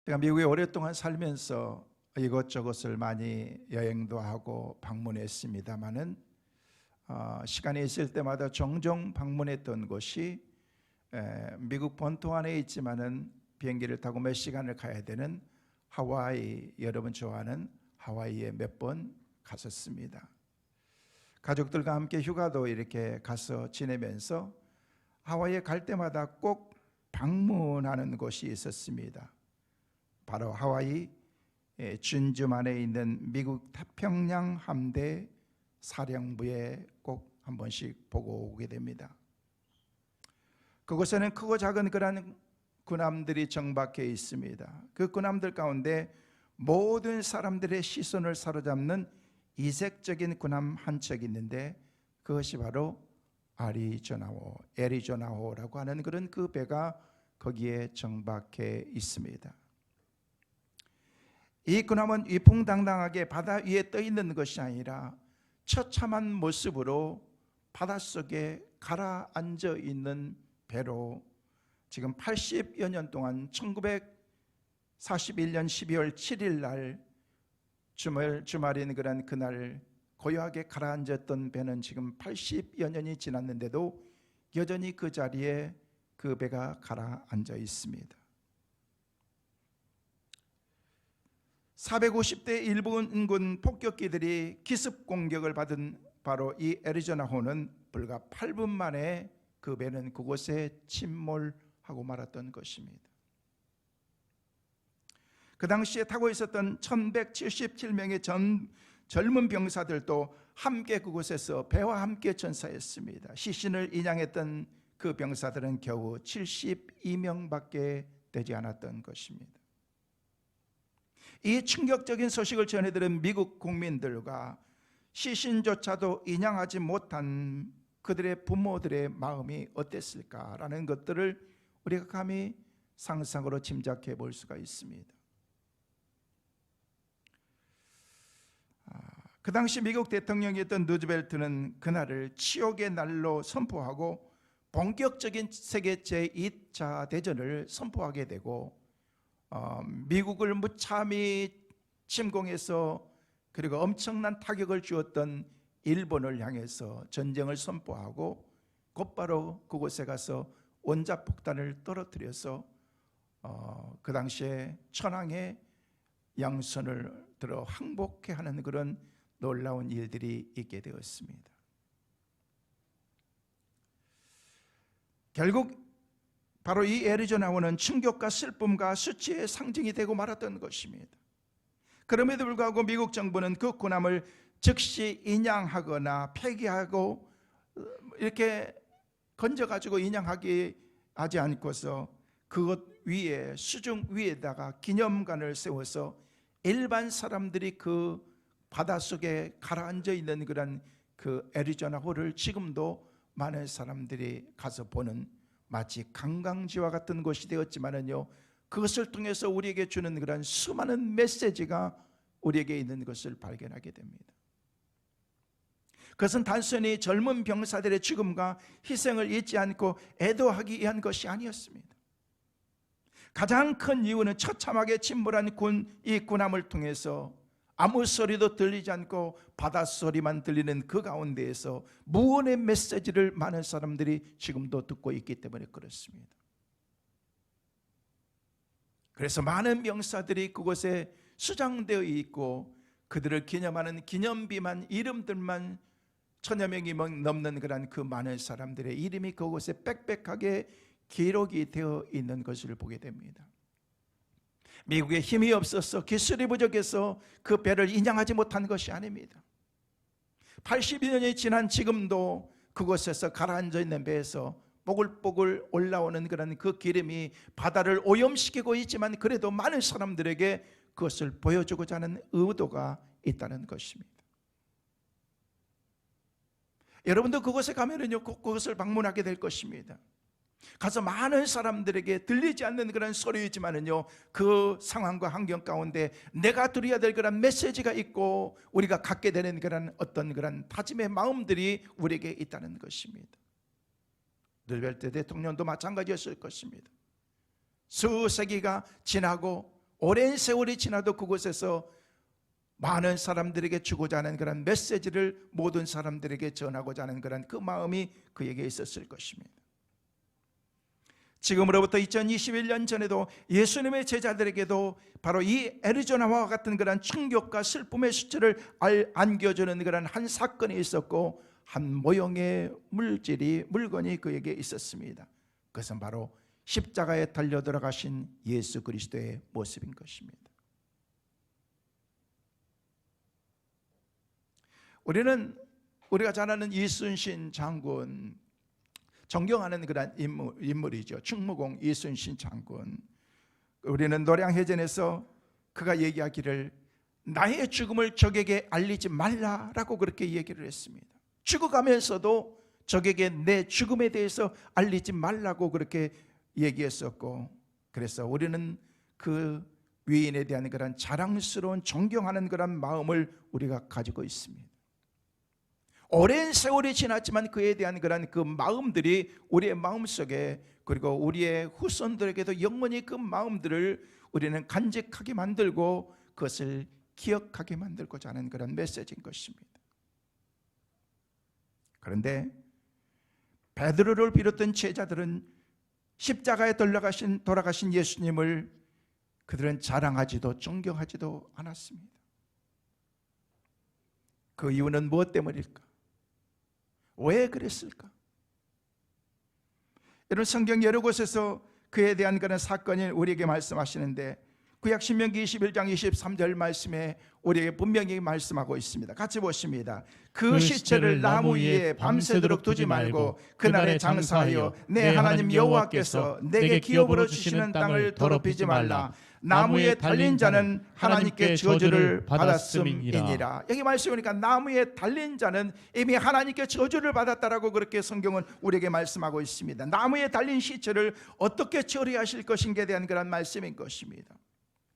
제가 미국에 오랫동안 살면서 이것저것을 많이 여행도 하고 방문했습니다마는 시간이 있을 때마다 종종 방문했던 곳이 미국 본토 안에 있지만은 비행기를 타고 몇 시간을 가야 되는 하와이, 여러분 좋아하는 하와이에 몇 번 갔었습니다. 가족들과 함께 휴가도 이렇게 가서 지내면서 하와이에 갈 때마다 꼭 방문하는 곳이 있었습니다. 바로 하와이 준주만에 있는 미국 태평양 함대 사령부에 꼭 한 번씩 보고 오게 됩니다. 그곳에는 크고 작은 그런 군함들이 정박해 있습니다. 그 군함들 가운데 모든 사람들의 시선을 사로잡는 이색적인 군함 한 척이 있는데 그것이 바로 애리조나호라고 하는 그런 그 배가 거기에 정박해 있습니다. 이 군함은 위풍당당하게 바다 위에 떠 있는 것이 아니라 처참한 모습으로 바닷속에 가라앉아 있는 배로 지금 80여 년 동안 1941년 12월 7일 날 주말인 그날 고요하게 가라앉았던 배는 지금 80여 년이 지났는데도 여전히 그 자리에 그 배가 가라앉아 있습니다. 450대 일본군 폭격기들이 기습 공격을 받은 바로 이 애리조나호는 불과 8분 만에 그 배는 그곳에 침몰하고 말았던 것입니다. 그 당시에 타고 있었던 1177명의 젊은 병사들도 함께 그곳에서 배와 함께 전사했습니다. 시신을 인양했던 그 병사들은 겨우 72명밖에 되지 않았던 것입니다. 이 충격적인 소식을 전해들은 미국 국민들과 시신조차도 인양하지 못한 그들의 부모들의 마음이 어땠을까라는 것들을 우리가 감히 상상으로 짐작해 볼 수가 있습니다. 그 당시 미국 대통령이었던 루즈벨트는 그날을 치욕의 날로 선포하고 본격적인 세계 제2차 대전을 선포하게 되고 미국을 무참히 침공해서 그리고 엄청난 타격을 주었던 일본을 향해서 전쟁을 선포하고 곧바로 그곳에 가서 원자폭탄을 떨어뜨려서 그 당시에 천황의 양손을 들어 항복해 하는 그런 놀라운 일들이 있게 되었습니다. 결국 바로 이 애리조나호는 충격과 슬픔과 수치의 상징이 되고 말았던 것입니다. 그럼에도 불구하고 미국 정부는 그 군함을 즉시 인양하거나 폐기하고 이렇게 건져가지고 인양하게 하지 않고서 그것 위에 수중 위에다가 기념관을 세워서 일반 사람들이 그 바닷속에 가라앉아 있는 그런 그 애리조나호를 지금도 많은 사람들이 가서 보는 마치 관광지와 같은 곳이 되었지만은요, 그것을 통해서 우리에게 주는 그런 수많은 메시지가 우리에게 있는 것을 발견하게 됩니다. 그것은 단순히 젊은 병사들의 죽음과 희생을 잊지 않고 애도하기 위한 것이 아니었습니다. 가장 큰 이유는 처참하게 침몰한 이 군함을 통해서 아무 소리도 들리지 않고 바닷소리만 들리는 그 가운데에서 무언의 메시지를 많은 사람들이 지금도 듣고 있기 때문에 그렇습니다. 그래서 많은 병사들이 그곳에 수장되어 있고 그들을 기념하는 기념비만 이름들만 1000여 명이 넘는 그런 그 많은 사람들의 이름이 그곳에 빽빽하게 기록이 되어 있는 것을 보게 됩니다. 미국에 힘이 없어서 기술이 부족해서 그 배를 인양하지 못한 것이 아닙니다. 80년이 지난 지금도 그곳에서 가라앉아 있는 배에서 뽀글뽀글 올라오는 그런 그 기름이 바다를 오염시키고 있지만 그래도 많은 사람들에게 그것을 보여주고자 하는 의도가 있다는 것입니다. 여러분도 그곳에 가면은요, 그것을 방문하게 될 것입니다. 가서 많은 사람들에게 들리지 않는 그런 소리이지만은요, 그 상황과 환경 가운데 내가 드려야 될 그런 메시지가 있고 우리가 갖게 되는 그런 어떤 그런 다짐의 마음들이 우리에게 있다는 것입니다. 루즈벨트 대통령도 마찬가지였을 것입니다. 수세기가 지나고 오랜 세월이 지나도 그곳에서 많은 사람들에게 주고자 하는 그런 메시지를 모든 사람들에게 전하고자 하는 그런 그 마음이 그에게 있었을 것입니다. 지금으로부터 2021년 전에도 예수님의 제자들에게도 바로 이 애리조나와 같은 그런 충격과 슬픔의 수치를 안겨주는 그런 한 사건이 있었고, 한 모형의 물건이 그에게 있었습니다. 그것은 바로 십자가에 달려 들어가신 예수 그리스도의 모습인 것입니다. 우리가 잘 아는 이순신 장군, 존경하는 그런 인물이죠. 충무공 이순신 장군. 우리는 노량해전에서 그가 얘기하기를 나의 죽음을 적에게 알리지 말라라고 그렇게 얘기를 했습니다. 죽어가면서도 적에게 내 죽음에 대해서 알리지 말라고 그렇게 얘기했었고, 그래서 우리는 그 위인에 대한 그런 자랑스러운 존경하는 그런 마음을 우리가 가지고 있습니다. 오랜 세월이 지났지만 그에 대한 그런 그 마음들이 우리의 마음속에, 그리고 우리의 후손들에게도 영원히 그 마음들을 우리는 간직하게 만들고 그것을 기억하게 만들고자 하는 그런 메시지인 것입니다. 그런데 베드로를 비롯한 제자들은 십자가에 돌아가신 예수님을 그들은 자랑하지도 존경하지도 않았습니다. 그 이유는 무엇 때문일까? 왜 그랬을까? 여러분, 성경 여러 곳에서 그에 대한 그런 사건을 우리에게 말씀하시는데, 구약 신명기 21장 23절 말씀에 우리에게 분명히 말씀하고 있습니다. 같이 보십니다. 그 시체를 나무 위에 밤새도록 두지 말고 그날에 장사하여 내 하나님 여호와께서 내게 기업으로 주시는 땅을 더럽히지 말라. 나무에 달린 자는 하나님께 저주를 받았음이니라. 여기 말씀해 보니까 나무에 달린 자는 이미 하나님께 저주를 받았다라고 그렇게 성경은 우리에게 말씀하고 있습니다. 나무에 달린 시체를 어떻게 처리하실 것인가에 대한 그런 말씀인 것입니다.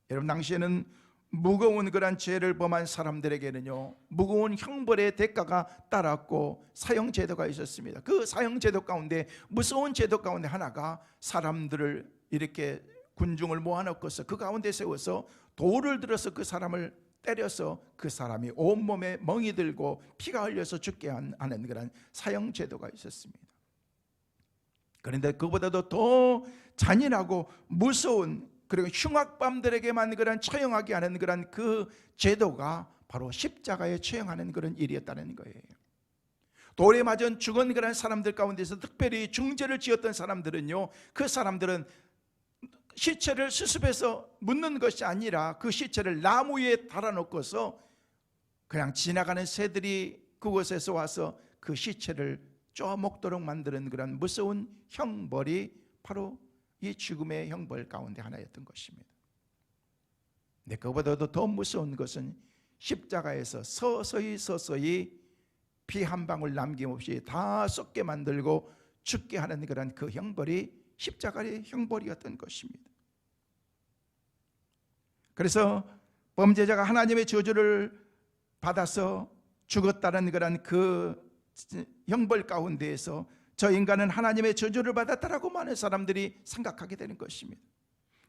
여러분, 당시에는 무거운 그런 죄를 범한 사람들에게는요, 무거운 형벌의 대가가 따랐고 사형제도가 있었습니다. 그 사형제도 가운데 무서운 제도 가운데 하나가 사람들을 이렇게 군중을 모아놓고서 그 가운데 세워서 돌을 들어서 그 사람을 때려서 그 사람이 온몸에 멍이 들고 피가 흘려서 죽게 하는 그런 사형제도가 있었습니다. 그런데 그보다도 더 잔인하고 무서운, 그리고 흉악범들에게만 그런 처형하게 하는 그런 그 제도가 바로 십자가에 처형하는 그런 일이었다는 거예요. 돌에 맞은 죽은 그런 사람들 가운데서 특별히 중죄를 지었던 사람들은요, 그 사람들은 시체를 수습해서 묻는 것이 아니라 그 시체를 나무 위에 달아놓고서 그냥 지나가는 새들이 그곳에서 와서 그 시체를 쪼먹도록 만드는 그런 무서운 형벌이 바로 이 죽음의 형벌 가운데 하나였던 것입니다. 근데 그보다도 더 무서운 것은 십자가에서 서서히 피 한 방울 남김없이 다 썩게 만들고 죽게 하는 그런 그 형벌이 십자가의 형벌이었던 것입니다. 그래서 범죄자가 하나님의 저주를 받아서 죽었다는 그런 그 형벌 가운데에서 저 인간은 하나님의 저주를 받았다라고 많은 사람들이 생각하게 되는 것입니다.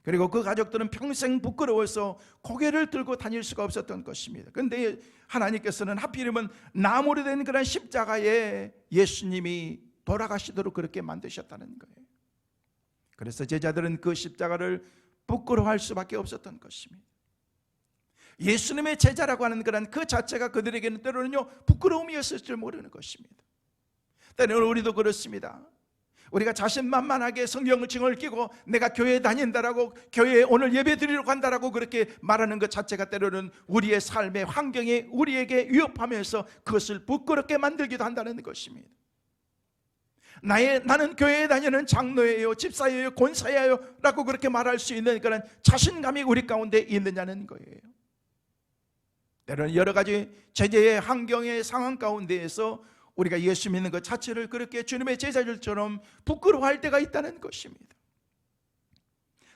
그리고 그 가족들은 평생 부끄러워서 고개를 들고 다닐 수가 없었던 것입니다. 그런데 하나님께서는 하필이면 나무로 된 그런 십자가에 예수님이 돌아가시도록 그렇게 만드셨다는 거예요. 그래서 제자들은 그 십자가를 부끄러워할 수밖에 없었던 것입니다. 예수님의 제자라고 하는 그런 그 자체가 그들에게는 때로는요, 부끄러움이었을 줄 모르는 것입니다. 때로는 우리도 그렇습니다. 우리가 자신만만하게 성경을 징을 끼고 내가 교회에 다닌다라고, 교회에 오늘 예배 드리러 간다라고 그렇게 말하는 것 자체가 때로는 우리의 삶의 환경이 우리에게 위협하면서 그것을 부끄럽게 만들기도 한다는 것입니다. 나는 교회에 다니는 장로예요, 집사예요, 권사예요 라고 그렇게 말할 수 있는 그런 자신감이 우리 가운데 있느냐는 거예요. 때로는 여러 가지 제재의 환경의 상황 가운데에서 우리가 예수 믿는 것 자체를 그렇게 주님의 제자들처럼 부끄러워할 때가 있다는 것입니다.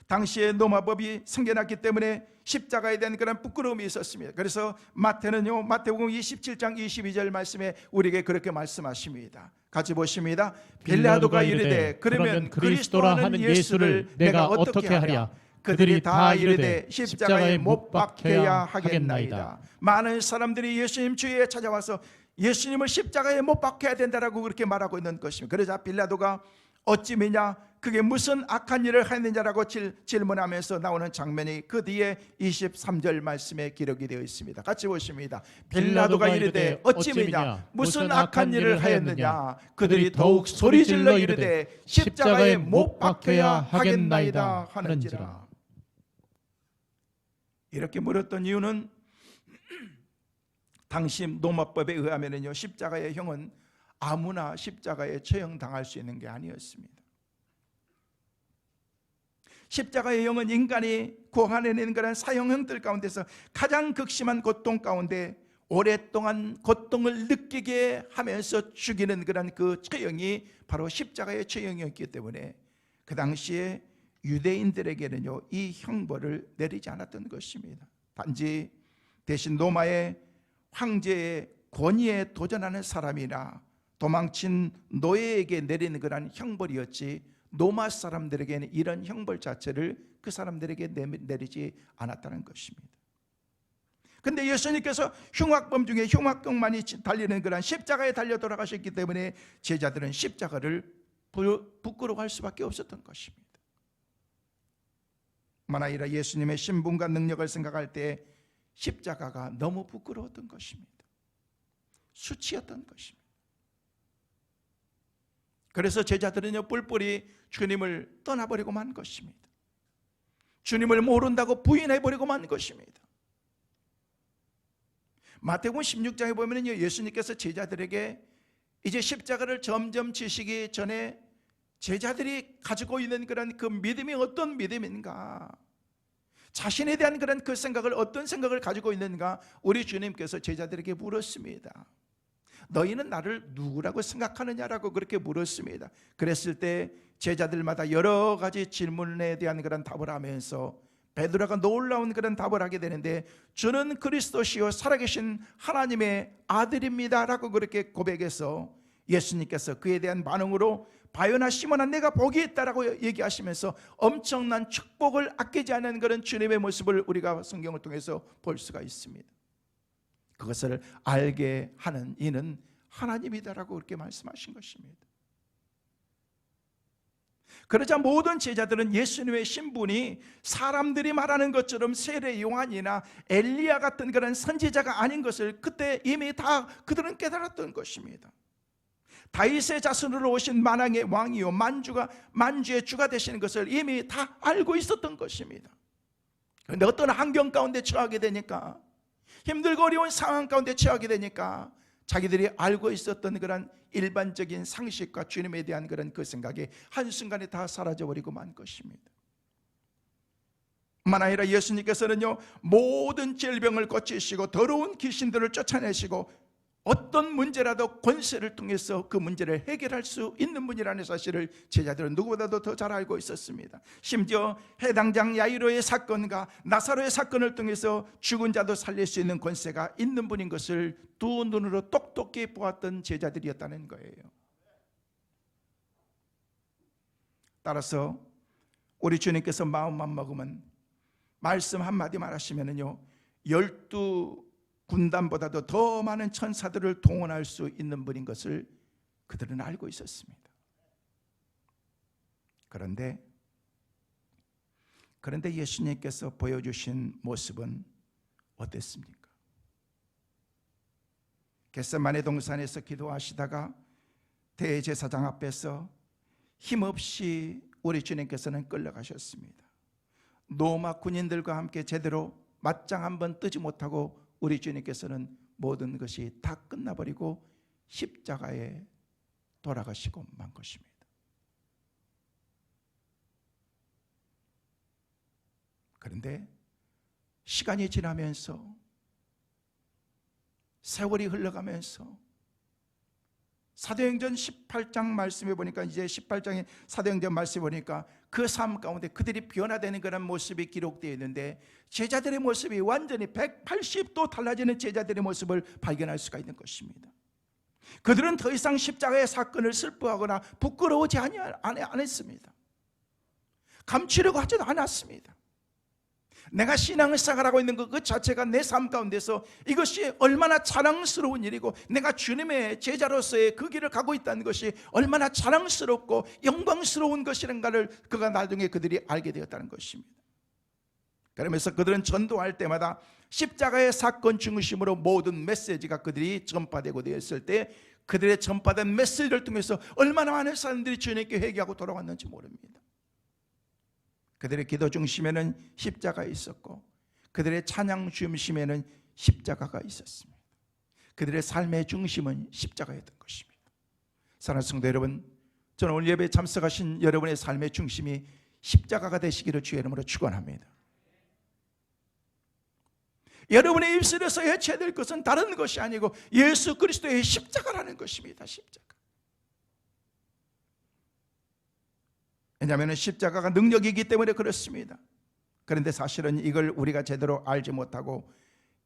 당시에 로마법이 생겨났기 때문에 십자가에 대한 그런 부끄러움이 있었습니다. 그래서 마태는요, 마태복음 27장 22절 말씀에 우리에게 그렇게 말씀하십니다. 같이 보십니다. 빌라도가 이르되 그러면 그리스도라 하는 예수를 내가 어떻게 하랴? 그들이 다 이르되 십자가에 못 박혀야 하겠나이다. 많은 사람들이 예수님 주위에 찾아와서 예수님을 십자가에 못 박혀야 된다라고 그렇게 말하고 있는 것입니다. 그러자 빌라도가 어찌 믿냐, 그게 무슨 악한 일을 했느냐라고 질문하면서 나오는 장면이 그 뒤에 23절 말씀에 기록이 되어 있습니다. 같이 보십니다. 빌라도가 이르되 어찌 믿냐, 무슨 악한 일을 하였느냐. 그들이 더욱 소리질러 이르되 십자가에 못 박혀야 하겠나이다 하는지라. 이렇게 물었던 이유는 당시 로마법에 의하면요, 십자가의 형은 아무나 십자가에 처형당할 수 있는 게 아니었습니다. 십자가의 형은 인간이 고안해낸 그런 사형형들 가운데서 가장 극심한 고통 가운데 오랫동안 고통을 느끼게 하면서 죽이는 그런 그 처형이 바로 십자가의 처형이었기 때문에 그 당시에 유대인들에게는요, 이 형벌을 내리지 않았던 것입니다. 단지 대신 로마의 황제의 권위에 도전하는 사람이나 도망친 노예에게 내리는 그런 형벌이었지, 로마 사람들에게는 이런 형벌 자체를 그 사람들에게 내리지 않았다는 것입니다. 그런데 예수님께서 흉악범 중에 흉악범만이 달리는 그런 십자가에 달려 돌아가셨기 때문에 제자들은 십자가를 부끄러워할 수밖에 없었던 것입니다. 만아이라 예수님의 신분과 능력을 생각할 때 십자가가 너무 부끄러웠던 것입니다. 수치였던 것입니다. 그래서 제자들은요, 뿔뿔이 주님을 떠나버리고 만 것입니다. 주님을 모른다고 부인해버리고 만 것입니다. 마태복음 16장에 보면요, 예수님께서 제자들에게 이제 십자가를 점점 지시기 전에 제자들이 가지고 있는 그런 그 믿음이 어떤 믿음인가, 자신에 대한 그런 그 생각을 어떤 생각을 가지고 있는가, 우리 주님께서 제자들에게 물었습니다. 너희는 나를 누구라고 생각하느냐라고 그렇게 물었습니다. 그랬을 때 제자들마다 여러 가지 질문에 대한 그런 답을 하면서 베드로가 놀라운 그런 답을 하게 되는데, 주는 그리스도시요 살아계신 하나님의 아들입니다 라고 그렇게 고백해서 예수님께서 그에 대한 반응으로 바요나 시몬아 내가 복이 있다라고 얘기하시면서 엄청난 축복을 아끼지 않는 그런 주님의 모습을 우리가 성경을 통해서 볼 수가 있습니다. 그것을 알게 하는 이는 하나님이다라고 그렇게 말씀하신 것입니다. 그러자 모든 제자들은 예수님의 신분이 사람들이 말하는 것처럼 세례 요한이나 엘리야 같은 그런 선지자가 아닌 것을 그때 이미 다 그들은 깨달았던 것입니다. 다윗의 자손으로 오신 만왕의 왕이요 만주의 주가 되시는 것을 이미 다 알고 있었던 것입니다. 그런데 어떤 환경 가운데 처하게 되니까, 힘들고 어려운 상황 가운데 처하게 되니까 자기들이 알고 있었던 그런 일반적인 상식과 주님에 대한 그런 그 생각이 한순간에 다 사라져버리고 만 것입니다. 뿐만 아니라 예수님께서는요, 모든 질병을 고치시고 더러운 귀신들을 쫓아내시고 어떤 문제라도 권세를 통해서 그 문제를 해결할 수 있는 분이라는 사실을 제자들은 누구보다도 더 잘 알고 있었습니다. 심지어 해당장 야이로의 사건과 나사로의 사건을 통해서 죽은 자도 살릴 수 있는 권세가 있는 분인 것을 두 눈으로 똑똑히 보았던 제자들이었다는 거예요. 따라서 우리 주님께서 마음만 먹으면 말씀 한마디만 하시면은요, 12 군단보다도 더 많은 천사들을 동원할 수 있는 분인 것을 그들은 알고 있었습니다. 그런데 예수님께서 보여주신 모습은 어땠습니까? 겟세마네 동산에서 기도하시다가 대제사장 앞에서 힘없이 우리 주님께서는 끌려가셨습니다. 로마 군인들과 함께 제대로 맞짱 한번 뜨지 못하고 우리 주님께서는 모든 것이 다 끝나버리고 십자가에 돌아가시고 만 것입니다. 그런데 시간이 지나면서, 세월이 흘러가면서 사도행전 18장 말씀해 보니까, 이제 18장의 사도행전 말씀해 보니까 그 삶 가운데 그들이 변화되는 그런 모습이 기록되어 있는데, 제자들의 모습이 완전히 180도 달라지는 제자들의 모습을 발견할 수가 있는 것입니다. 그들은 더 이상 십자가의 사건을 슬퍼하거나 부끄러워하지 안 했습니다. 감추려고 하지도 않았습니다. 내가 신앙생활 하고 있는 것 그 자체가 내 삶 가운데서 이것이 얼마나 자랑스러운 일이고 내가 주님의 제자로서의 그 길을 가고 있다는 것이 얼마나 자랑스럽고 영광스러운 것이란가를 그가 나중에 그들이 알게 되었다는 것입니다. 그러면서 그들은 전도할 때마다 십자가의 사건 중심으로 모든 메시지가 그들이 전파되고 되었을 때 그들의 전파된 메시지를 통해서 얼마나 많은 사람들이 주님께 회개하고 돌아왔는지 모릅니다. 그들의 기도 중심에는 십자가 있었고 그들의 찬양 중심에는 십자가가 있었습니다. 그들의 삶의 중심은 십자가였던 것입니다. 사랑하는 성도 여러분, 저는 오늘 예배에 참석하신 여러분의 삶의 중심이 십자가가 되시기를 주의 이름으로 축원합니다. 여러분의 입술에서 해쳐야 될 것은 다른 것이 아니고 예수 그리스도의 십자가라는 것입니다. 십자가. 왜냐하면 십자가가 능력이기 때문에 그렇습니다. 그런데 사실은 이걸 우리가 제대로 알지 못하고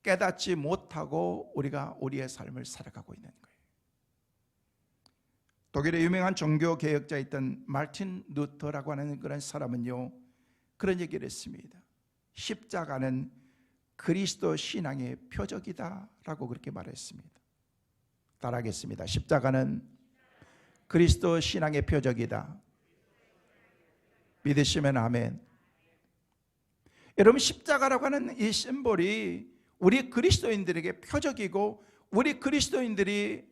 깨닫지 못하고 우리가 우리의 삶을 살아가고 있는 거예요. 독일의 유명한 종교개혁자였던 마르틴 루터라고 하는 그런 사람은요, 그런 얘기를 했습니다. 십자가는 그리스도 신앙의 표적이다 라고 그렇게 말했습니다. 따라하겠습니다. 십자가는 그리스도 신앙의 표적이다. 믿으시면 아멘. 여러분, 십자가라고 하는 이 심볼이 우리 그리스도인들에게 표적이고 우리 그리스도인들이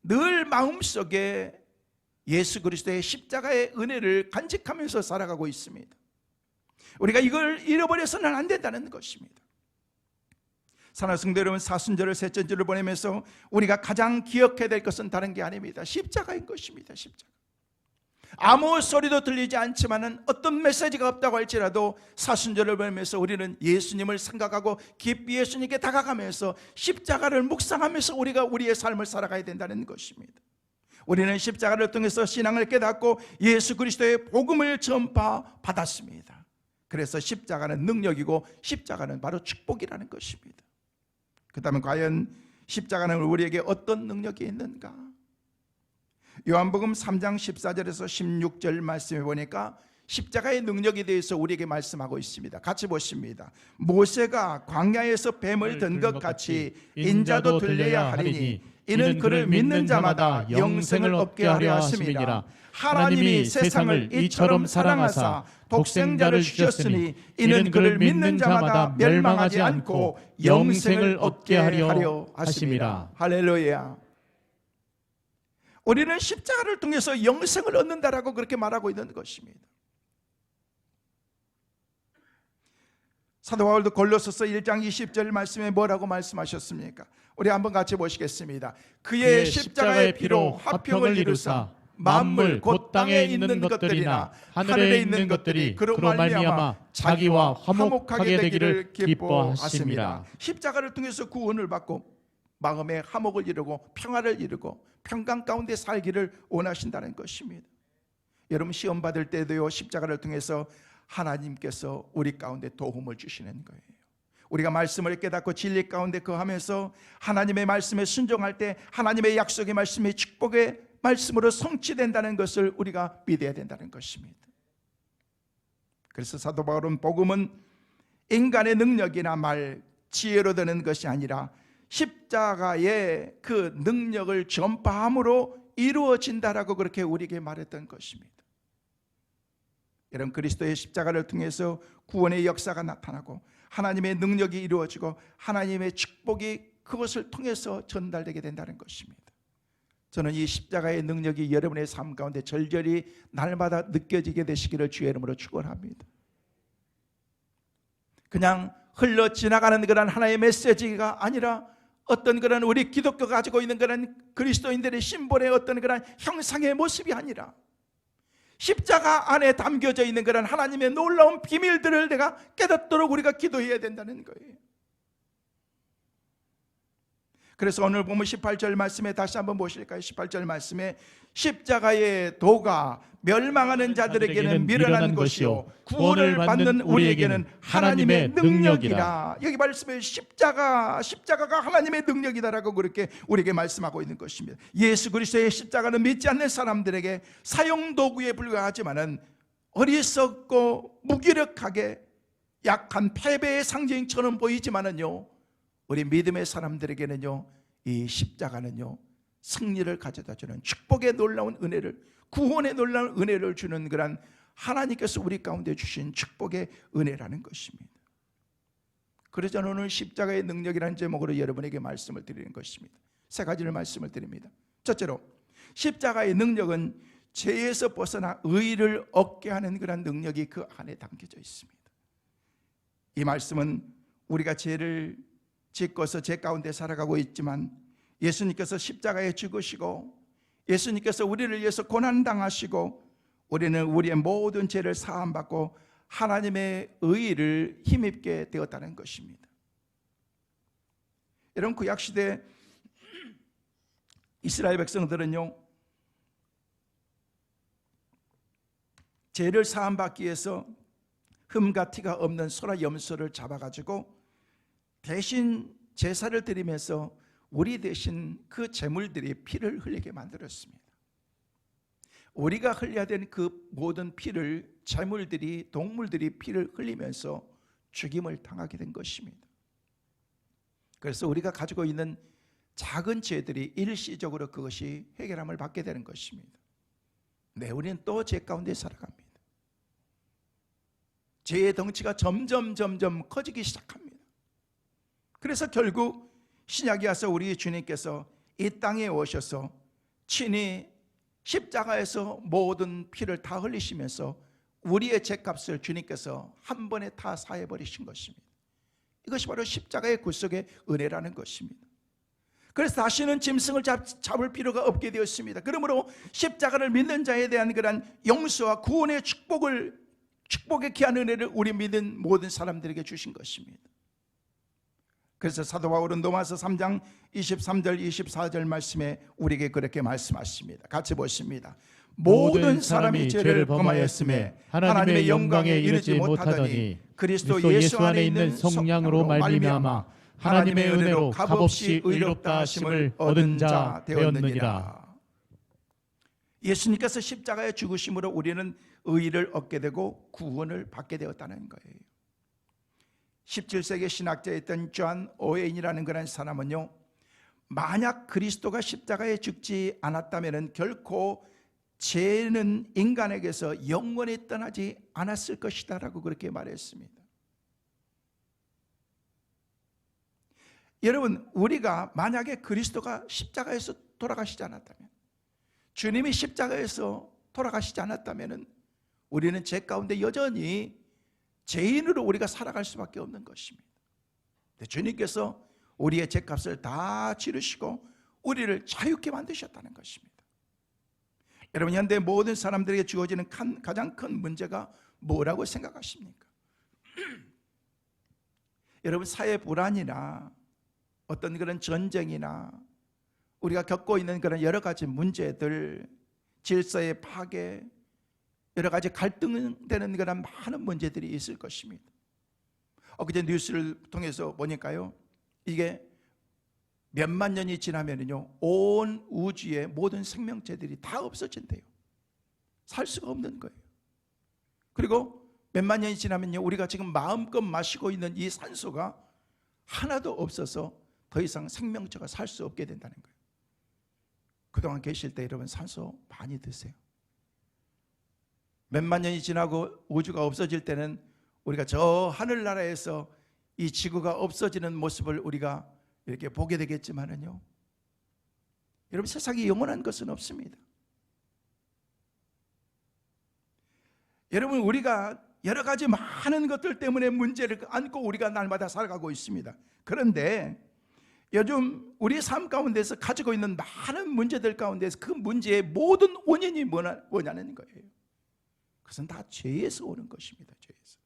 늘 마음속에 예수 그리스도의 십자가의 은혜를 간직하면서 살아가고 있습니다. 우리가 이걸 잃어버려서는 안 된다는 것입니다. 사랑하는 성도 여러분, 사순절을 셋째 주를 보내면서 우리가 가장 기억해야 될 것은 다른 게 아닙니다. 십자가인 것입니다. 십자가. 아무 소리도 들리지 않지만은 어떤 메시지가 없다고 할지라도 사순절을 보내면서 우리는 예수님을 생각하고 깊이 예수님께 다가가면서 십자가를 묵상하면서 우리가 우리의 삶을 살아가야 된다는 것입니다. 우리는 십자가를 통해서 신앙을 깨닫고 예수 그리스도의 복음을 전파받았습니다. 그래서 십자가는 능력이고 십자가는 바로 축복이라는 것입니다. 그렇다면 과연 십자가는 우리에게 어떤 능력이 있는가? 요한복음 3장 14절에서 16절 말씀해 보니까 십자가의 능력에 대해서 우리에게 말씀하고 있습니다. 같이 보십니다. 모세가 광야에서 뱀을 든 것 같이 인자도 들려야 하리니 이는 그를 믿는 자마다 영생을 얻게 하려 하심이니라. 하나님이 세상을 이처럼 사랑하사 독생자를 주셨으니 이는 그를 믿는 자마다 멸망하지 않고 영생을 얻게 하려 하심이라. 할렐루야. 우리는 십자가를 통해서 영생을 얻는다라고 그렇게 말하고 있는 것입니다. 사도 바울도 골로새서 1장 20절 말씀에 뭐라고 말씀하셨습니까? 우리 한번 같이 보시겠습니다. 그의 십자가의 피로 화평을 이루사 만물 곧 땅에 있는 것들이나 하늘에 있는 것들이 그로 말미암아 자기와 화목하게 되기를 기뻐하심이라. 십자가를 통해서 구원을 받고 마음의 화목을 이루고 평화를 이루고 평강 가운데 살기를 원하신다는 것입니다. 여러분, 시험 받을 때도요, 십자가를 통해서 하나님께서 우리 가운데 도움을 주시는 거예요. 우리가 말씀을 깨닫고 진리 가운데 거하면서 하나님의 말씀에 순종할 때 하나님의 약속의 말씀이 축복의 말씀으로 성취된다는 것을 우리가 믿어야 된다는 것입니다. 그래서 사도 바울은 복음은 인간의 능력이나 말, 지혜로 되는 것이 아니라 십자가의 그 능력을 전파함으로 이루어진다라고 그렇게 우리에게 말했던 것입니다. 이런 그리스도의 십자가를 통해서 구원의 역사가 나타나고 하나님의 능력이 이루어지고 하나님의 축복이 그것을 통해서 전달되게 된다는 것입니다. 저는 이 십자가의 능력이 여러분의 삶 가운데 절절히 날마다 느껴지게 되시기를 주의 이름으로 축원합니다. 그냥 흘러 지나가는 그런 하나의 메시지가 아니라 어떤 그런 우리 기독교가 가지고 있는 그런 그리스도인들의 심볼의 어떤 그런 형상의 모습이 아니라 십자가 안에 담겨져 있는 그런 하나님의 놀라운 비밀들을 내가 깨닫도록 우리가 기도해야 된다는 거예요. 그래서 오늘 보면 18절 말씀에 다시 한번 보실까요? 18절 말씀에 십자가의 도가 멸망하는 자들에게는 미련한 것이요 구원을 받는 우리에게는 하나님의 능력이라. 여기 말씀에 십자가가 하나님의 능력이다라고 그렇게 우리에게 말씀하고 있는 것입니다. 예수 그리스도의 십자가는 믿지 않는 사람들에게 사용도구에 불과하지만은 어리석고 무기력하게 약한 패배의 상징처럼 보이지만은요, 우리 믿음의 사람들에게는요, 이 십자가는요, 승리를 가져다 주는 축복의 놀라운 은혜를, 구원의 놀라운 은혜를 주는 그런 하나님께서 우리 가운데 주신 축복의 은혜라는 것입니다. 그래서 저는 오늘 십자가의 능력이라는 제목으로 여러분에게 말씀을 드리는 것입니다. 세 가지를 말씀을 드립니다. 첫째로, 십자가의 능력은 죄에서 벗어나 의를 얻게 하는 그런 능력이 그 안에 담겨져 있습니다. 이 말씀은 우리가 죄를 짓고서 죄 가운데 살아가고 있지만 예수님께서 십자가에 죽으시고 예수님께서 우리를 위해서 고난당하시고 우리는 우리의 모든 죄를 사함받고 하나님의 의를 힘입게 되었다는 것입니다. 여러분, 구약시대 이스라엘 백성들은요, 죄를 사함받기 위해서 흠과 티가 없는 소라 염소를 잡아가지고 대신 제사를 드리면서 우리 대신 그 제물들이 피를 흘리게 만들었습니다. 우리가 흘려야 되는 그 모든 피를 제물들이, 동물들이 피를 흘리면서 죽임을 당하게 된 것입니다. 그래서 우리가 가지고 있는 작은 죄들이 일시적으로 그것이 해결함을 받게 되는 것입니다. 네, 우리는 또 죄 가운데 살아갑니다. 죄의 덩치가 점점 커지기 시작합니다. 그래서 결국 신약에 와서 우리 주님께서 이 땅에 오셔서 친히 십자가에서 모든 피를 다 흘리시면서 우리의 죄값을 주님께서 한 번에 다 사해버리신 것입니다. 이것이 바로 십자가의 구속의 은혜라는 것입니다. 그래서 다시는 짐승을 잡을 필요가 없게 되었습니다. 그러므로 십자가를 믿는 자에 대한 그런 용서와 구원의 축복의 귀한 은혜를 우리 믿은 모든 사람들에게 주신 것입니다. 그래서 사도 바울은 로마서 3장 23절 24절 말씀에 우리에게 그렇게 말씀하십니다. 같이 보십니다. 모든 사람이 죄를 범하였음에 하나님의 영광에 이르지 못하더니 그리스도 예수 안에 있는 성령으로 말미암아 하나님의 은혜로 값없이 의롭다 하심을 얻은 자 되었느니라. 예수님께서 십자가에 죽으심으로 우리는 의를 얻게 되고 구원을 받게 되었다는 거예요. 17세기 신학자였던 존 오웬이라는 그런 사람은요, 만약 그리스도가 십자가에 죽지 않았다면 결코 죄는 인간에게서 영원히 떠나지 않았을 것이다 라고 그렇게 말했습니다. 여러분, 우리가 만약에 그리스도가 십자가에서 돌아가시지 않았다면, 주님이 십자가에서 돌아가시지 않았다면 우리는 죄 가운데 여전히 죄인으로 우리가 살아갈 수밖에 없는 것입니다. 주님께서 우리의 죄값을 다 치르시고 우리를 자유케 만드셨다는 것입니다. 여러분, 현대 모든 사람들에게 주어지는 가장 큰 문제가 뭐라고 생각하십니까? 여러분, 사회 불안이나 어떤 그런 전쟁이나 우리가 겪고 있는 그런 여러 가지 문제들, 질서의 파괴, 여러 가지 갈등되는 그런 많은 문제들이 있을 것입니다. 엊그제 뉴스를 통해서 보니까요, 이게 몇만 년이 지나면요, 온 우주의 모든 생명체들이 다 없어진대요. 살 수가 없는 거예요. 그리고 몇만 년이 지나면요, 우리가 지금 마음껏 마시고 있는 이 산소가 하나도 없어서 더 이상 생명체가 살 수 없게 된다는 거예요. 그동안 계실 때 여러분 산소 많이 드세요. 몇만 년이 지나고 우주가 없어질 때는 우리가 저 하늘나라에서 이 지구가 없어지는 모습을 우리가 이렇게 보게 되겠지만은요, 여러분, 세상에 영원한 것은 없습니다. 여러분, 우리가 여러 가지 많은 것들 때문에 문제를 안고 우리가 날마다 살아가고 있습니다. 그런데 요즘 우리 삶 가운데서 가지고 있는 많은 문제들 가운데서 그 문제의 모든 원인이 뭐냐는 거예요. 그것은 다 죄에서 오는 것입니다. 죄에서.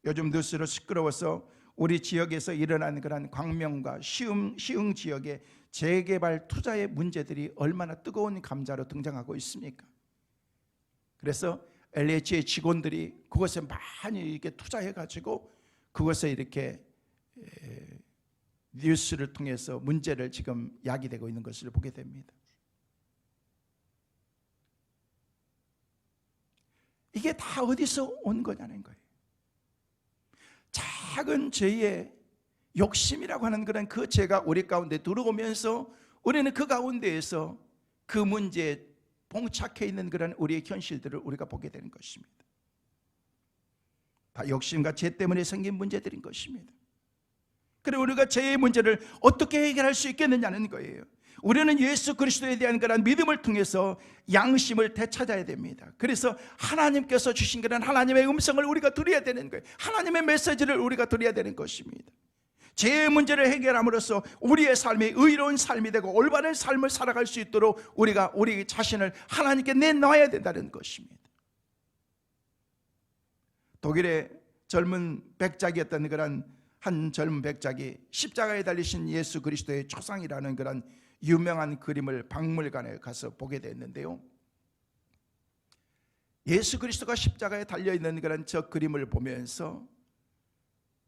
요즘 뉴스로 시끄러워서 우리 지역에서 일어나는 그런 광명과 시흥 지역의 재개발 투자의 문제들이 얼마나 뜨거운 감자로 등장하고 있습니까? 그래서 LH의 직원들이 그것에 많이 이렇게 투자해가지고 그것에 이렇게 뉴스를 통해서 문제를 지금 야기되고 있는 것을 보게 됩니다. 이게 다 어디서 온 거냐는 거예요. 작은 죄의 욕심이라고 하는 그런 그 죄가 우리 가운데 들어오면서 우리는 그 가운데에서 그 문제에 봉착해 있는 그런 우리의 현실들을 우리가 보게 되는 것입니다. 다 욕심과 죄 때문에 생긴 문제들인 것입니다. 그리고 우리가 죄의 문제를 어떻게 해결할 수 있겠느냐는 거예요. 우리는 예수 그리스도에 대한 그런 믿음을 통해서 양심을 되찾아야 됩니다. 그래서 하나님께서 주신 그런 하나님의 음성을 우리가 들어야 되는 거예요. 하나님의 메시지를 우리가 들어야 되는 것입니다. 죄의 문제를 해결함으로써 우리의 삶이 의로운 삶이 되고 올바른 삶을 살아갈 수 있도록 우리가 우리 자신을 하나님께 내놔야 된다는 것입니다. 독일의 젊은 백작이었던 그런 한 젊은 백작이 십자가에 달리신 예수 그리스도의 초상이라는 그런 유명한 그림을 박물관에 가서 보게 됐는데요, 예수 그리스도가 십자가에 달려있는 그런 저 그림을 보면서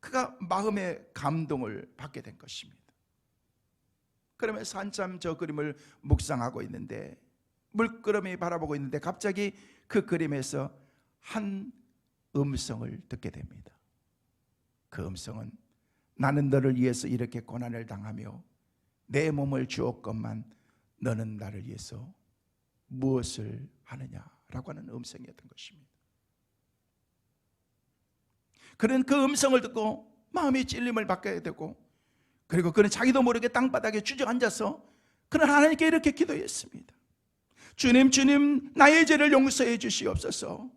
그가 마음의 감동을 받게 된 것입니다. 그러면서 한참 저 그림을 묵상하고 있는데, 물끄러미 바라보고 있는데 갑자기 그 그림에서 한 음성을 듣게 됩니다. 그 음성은 나는 너를 위해서 이렇게 고난을 당하며 내 몸을 주었건만 너는 나를 위해서 무엇을 하느냐라고 하는 음성이었던 것입니다. 그는 그 음성을 듣고 마음이 찔림을 받게 되고, 그리고 그는 자기도 모르게 땅바닥에 주저앉아서 그는 하나님께 이렇게 기도했습니다. 주님, 주님, 나의 죄를 용서해 주시옵소서.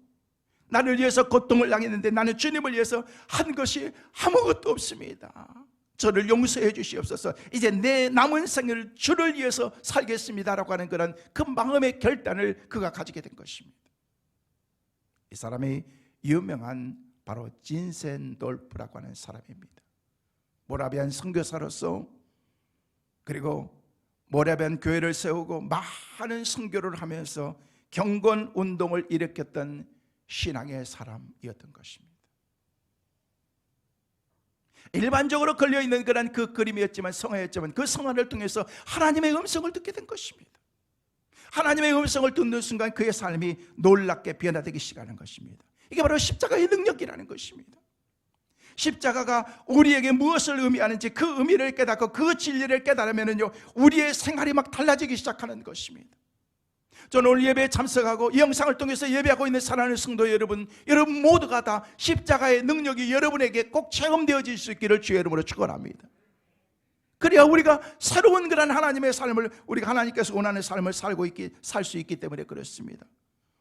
나를 위해서 고통을 당했는데 나는 주님을 위해서 한 것이 아무것도 없습니다. 저를 용서해 주시옵소서. 이제 내 남은 생을 주를 위해서 살겠습니다라고 하는 그런 그 마음의 결단을 그가 가지게 된 것입니다. 이 사람이 유명한 바로 진센돌프라고 하는 사람입니다. 모라비안 선교사로서, 그리고 모라비안 교회를 세우고 많은 선교를 하면서 경건 운동을 일으켰던 신앙의 사람이었던 것입니다. 일반적으로 걸려있는 그런 그 그림이었지만, 성화였지만 그 성화를 통해서 하나님의 음성을 듣게 된 것입니다. 하나님의 음성을 듣는 순간 그의 삶이 놀랍게 변화되기 시작하는 것입니다. 이게 바로 십자가의 능력이라는 것입니다. 십자가가 우리에게 무엇을 의미하는지 그 의미를 깨닫고 그 진리를 깨달으면요, 우리의 생활이 막 달라지기 시작하는 것입니다. 저는 오늘 예배에 참석하고 이 영상을 통해서 예배하고 있는 사랑하는 성도 여러분 모두가 다 십자가의 능력이 여러분에게 꼭 체험되어질 수 있기를 주의 이름으로 축원합니다. 그래야 우리가 새로운 그런 하나님의 삶을, 우리가 하나님께서 원하는 삶을 살 수 있기 때문에 그렇습니다.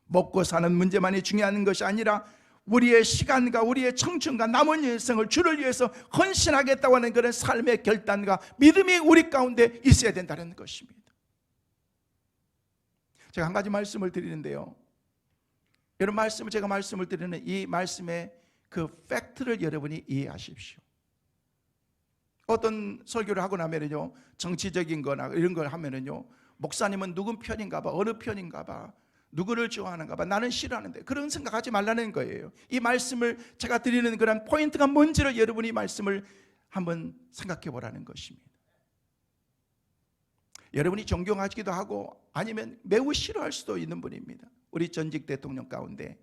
먹고 사는 문제만이 중요한 것이 아니라 우리의 시간과 우리의 청춘과 남은 인생을 주를 위해서 헌신하겠다고 하는 그런 삶의 결단과 믿음이 우리 가운데 있어야 된다는 것입니다. 제가 한 가지 말씀을 드리는데요, 이런 말씀을 제가 말씀을 드리는 이 말씀의 그 팩트를 여러분이 이해하십시오. 어떤 설교를 하고 나면요, 정치적인 거나 이런 걸 하면요, 목사님은 누구 편인가 봐, 어느 편인가 봐, 누구를 좋아하는가 봐, 나는 싫어하는데, 그런 생각하지 말라는 거예요. 이 말씀을 제가 드리는 그런 포인트가 뭔지를 여러분이 이 말씀을 한번 생각해 보라는 것입니다. 여러분이 존경하기도 하고 아니면 매우 싫어할 수도 있는 분입니다. 우리 전직 대통령 가운데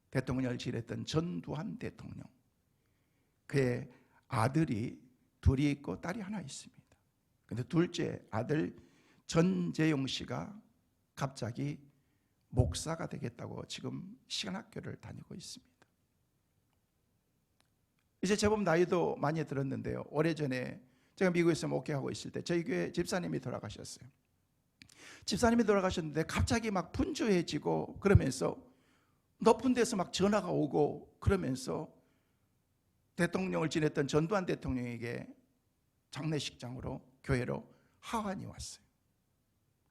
대통령을 지냈던 전두환 대통령, 그의 아들이 둘이 있고 딸이 하나 있습니다. 그런데 둘째 아들 전재용 씨가 갑자기 목사가 되겠다고 지금 시간학교를 다니고 있습니다. 이제 제법 나이도 많이 들었는데요, 오래전에 제가 미국에서 목회하고 있을 때 저희 교회 집사님이 돌아가셨어요. 집사님이 돌아가셨는데 갑자기 막 분주해지고 그러면서 높은 데서 막 전화가 오고 그러면서 대통령을 지냈던 전두환 대통령에게 장례식장으로, 교회로 하환이 왔어요.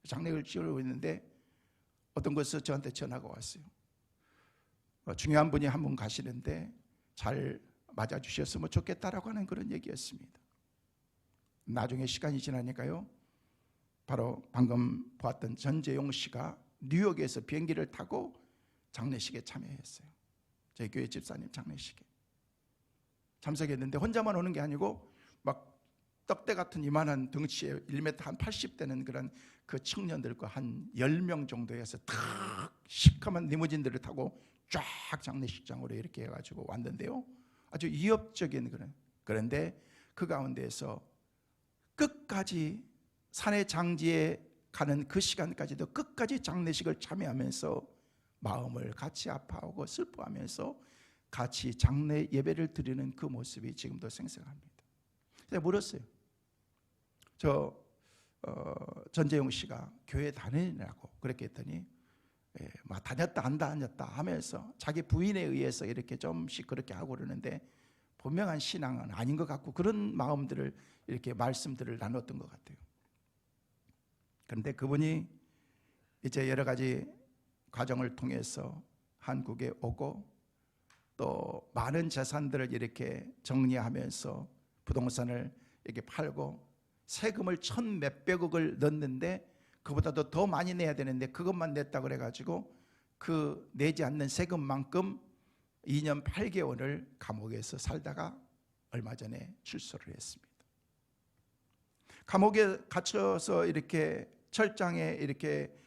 장례를 치르고 있는데 어떤 곳에서 저한테 전화가 왔어요. 중요한 분이 한 분 가시는데 잘 맞아주셨으면 좋겠다라고 하는 그런 얘기였습니다. 나중에 시간이 지나니까요, 바로 방금 보았던 전재용 씨가 뉴욕에서 비행기를 타고 장례식에 참여했어요. 저희 교회 집사님 장례식에 참석했는데 혼자만 오는 게 아니고 막 떡대 같은 이만한 덩치에 1m 한 80대는 그런 그 청년들과 한 10명 정도에서 탁 시커먼 리무진들을 타고 쫙 장례식장으로 이렇게 해가지고 왔는데요, 아주 위협적인 그런데 그 가운데에서 끝까지 산의 장지에 가는 그 시간까지도 끝까지 장례식을 참여하면서 마음을 같이 아파하고 슬퍼하면서 같이 장례 예배를 드리는 그 모습이 지금도 생생합니다. 제가 물었어요. 전재용 씨가 교회 다니느냐고 그렇게 했더니 막 다녔다 안 다녔다 하면서 자기 부인에 의해서 이렇게 좀씩 그렇게 하고 그러는데 분명한 신앙은 아닌 것 같고 그런 마음들을 이렇게 말씀들을 나눴던 것 같아요. 그런데 그분이 이제 여러 가지 과정을 통해서 한국에 오고 또 많은 재산들을 이렇게 정리하면서 부동산을 이렇게 팔고 세금을 1,000몇백억을 넣는데 그보다도 더 많이 내야 되는데 그것만 냈다고 그래가지고 그 내지 않는 세금만큼 2년 8개월을 감옥에서 살다가 얼마 전에 출소를 했습니다. 감옥에 갇혀서 이렇게 철장에 이렇게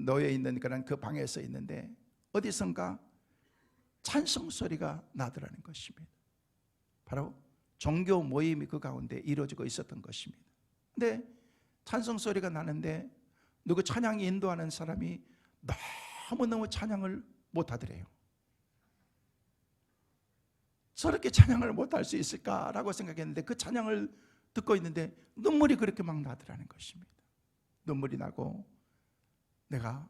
놓여 있는 그런 그 방에서 있는데 어디선가 찬송 소리가 나더라는 것입니다. 바로 종교 모임이 그 가운데 이루어지고 있었던 것입니다. 근데 찬송 소리가 나는데 누구 찬양 인도하는 사람이 너무너무 찬양을 못하더래요. 저렇게 찬양을 못할 수 있을까라고 생각했는데 그 찬양을 듣고 있는데 눈물이 그렇게 막 나더라는 것입니다. 눈물이 나고 내가